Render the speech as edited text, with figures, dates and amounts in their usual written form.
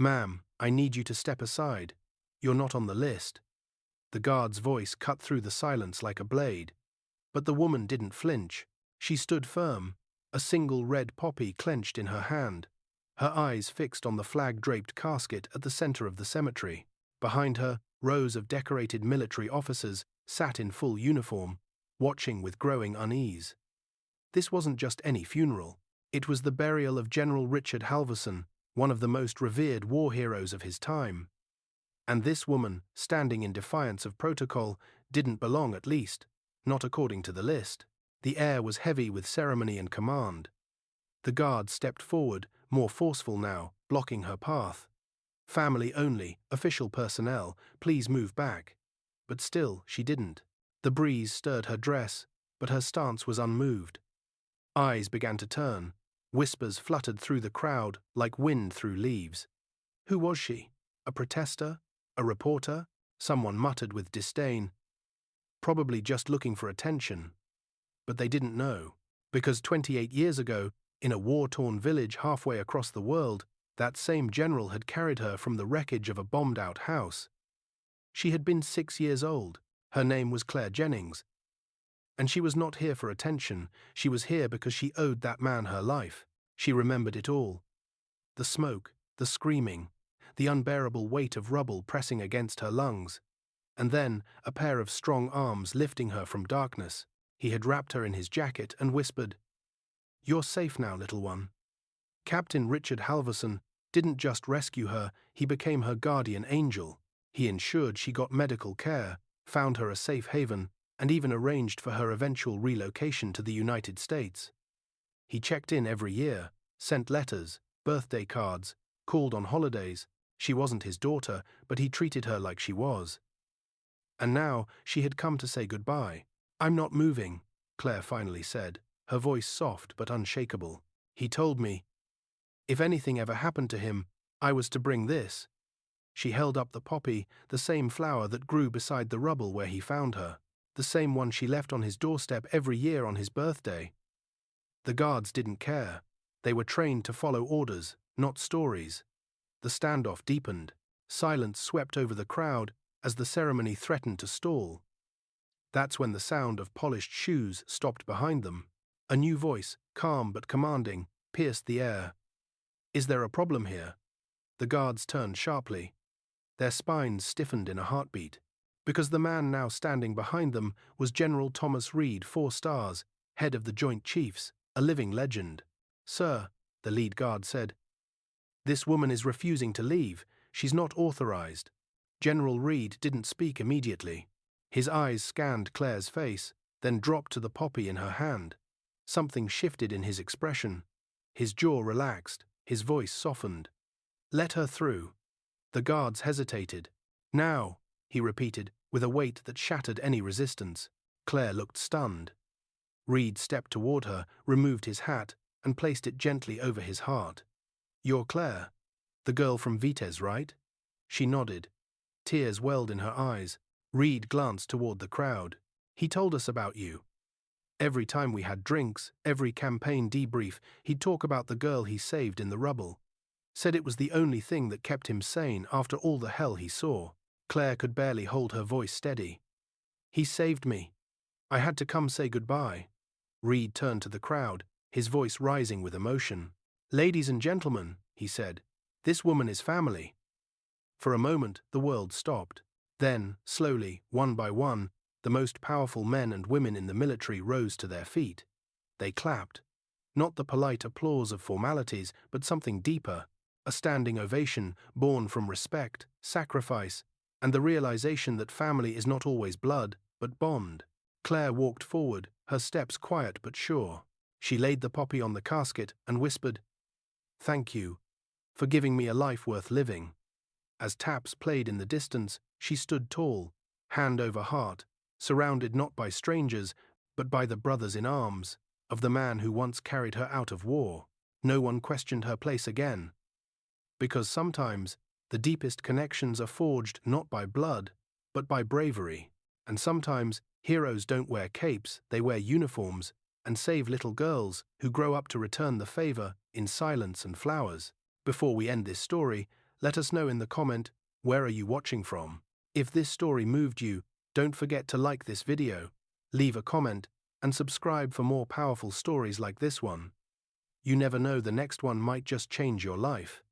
"Ma'am, I need you to step aside. You're not on the list." The guard's voice cut through the silence like a blade. But the woman didn't flinch. She stood firm, a single red poppy clenched in her hand, her eyes fixed on the flag-draped casket at the center of the cemetery. Behind her, rows of decorated military officers sat in full uniform, watching with growing unease. This wasn't just any funeral. It was the burial of General Richard Halverson, one of the most revered war heroes of his time. And this woman, standing in defiance of protocol, didn't belong, at least, not according to the list. The air was heavy with ceremony and command. The guard stepped forward, more forceful now, blocking her path. "Family only, official personnel, please move back." But still, she didn't. The breeze stirred her dress, but her stance was unmoved. Eyes began to turn. Whispers fluttered through the crowd like wind through leaves. Who was she? A protester? A reporter? Someone muttered with disdain. Probably just looking for attention. But they didn't know, because 28 years ago, in a war-torn village halfway across the world, that same general had carried her from the wreckage of a bombed-out house. She had been 6 years old. Her name was Claire Jennings. And she was not here for attention. She was here because she owed that man her life. She remembered it all. The smoke, the screaming, the unbearable weight of rubble pressing against her lungs. And then, a pair of strong arms lifting her from darkness. He had wrapped her in his jacket and whispered, "You're safe now, little one." Captain Richard Halverson didn't just rescue her, he became her guardian angel. He ensured she got medical care, found her a safe haven, and even arranged for her eventual relocation to the United States. He checked in every year, sent letters, birthday cards, called on holidays. She wasn't his daughter, but he treated her like she was. And now she had come to say goodbye. "I'm not moving," Claire finally said, her voice soft but unshakable. "He told me, if anything ever happened to him, I was to bring this." She held up the poppy, the same flower that grew beside the rubble where he found her, the same one she left on his doorstep every year on his birthday. The guards didn't care. They were trained to follow orders, not stories. The standoff deepened. Silence swept over the crowd as the ceremony threatened to stall. That's when the sound of polished shoes stopped behind them. A new voice, calm but commanding, pierced the air. "Is there a problem here?" The guards turned sharply. Their spines stiffened in a heartbeat, because the man now standing behind them was General Thomas Reed, 4 stars, head of the Joint Chiefs, a living legend. "Sir," the lead guard said, "this woman is refusing to leave. She's not authorized." General Reed didn't speak immediately. His eyes scanned Claire's face, then dropped to the poppy in her hand. Something shifted in his expression. His jaw relaxed, his voice softened. "Let her through." The guards hesitated. "Now," he repeated, with a weight that shattered any resistance. Claire looked stunned. Reed stepped toward her, removed his hat, and placed it gently over his heart. "You're Claire, the girl from Vitez, right?" She nodded. Tears welled in her eyes. Reed glanced toward the crowd. "He told us about you. Every time we had drinks, every campaign debrief, he'd talk about the girl he saved in the rubble. Said it was the only thing that kept him sane after all the hell he saw." Claire could barely hold her voice steady. "He saved me. I had to come say goodbye." Reed turned to the crowd, his voice rising with emotion. "Ladies and gentlemen," he said, "this woman is family." For a moment, the world stopped. Then, slowly, one by one, the most powerful men and women in the military rose to their feet. They clapped. Not the polite applause of formalities, but something deeper, a standing ovation born from respect, sacrifice, and the realization that family is not always blood, but bond. Claire walked forward, her steps quiet but sure. She laid the poppy on the casket and whispered, "Thank you for giving me a life worth living." As taps played in the distance, she stood tall, hand over heart, surrounded not by strangers, but by the brothers in arms of the man who once carried her out of war. No one questioned her place again. Because sometimes the deepest connections are forged not by blood, but by bravery. And sometimes heroes don't wear capes, they wear uniforms and save little girls who grow up to return the favor in silence and flowers. Before we end this story, Let us know in the comment, where are you watching from? If this story moved you, don't forget to like this video, leave a comment, and subscribe for more powerful stories like this one. You never know, the next one might just change your life.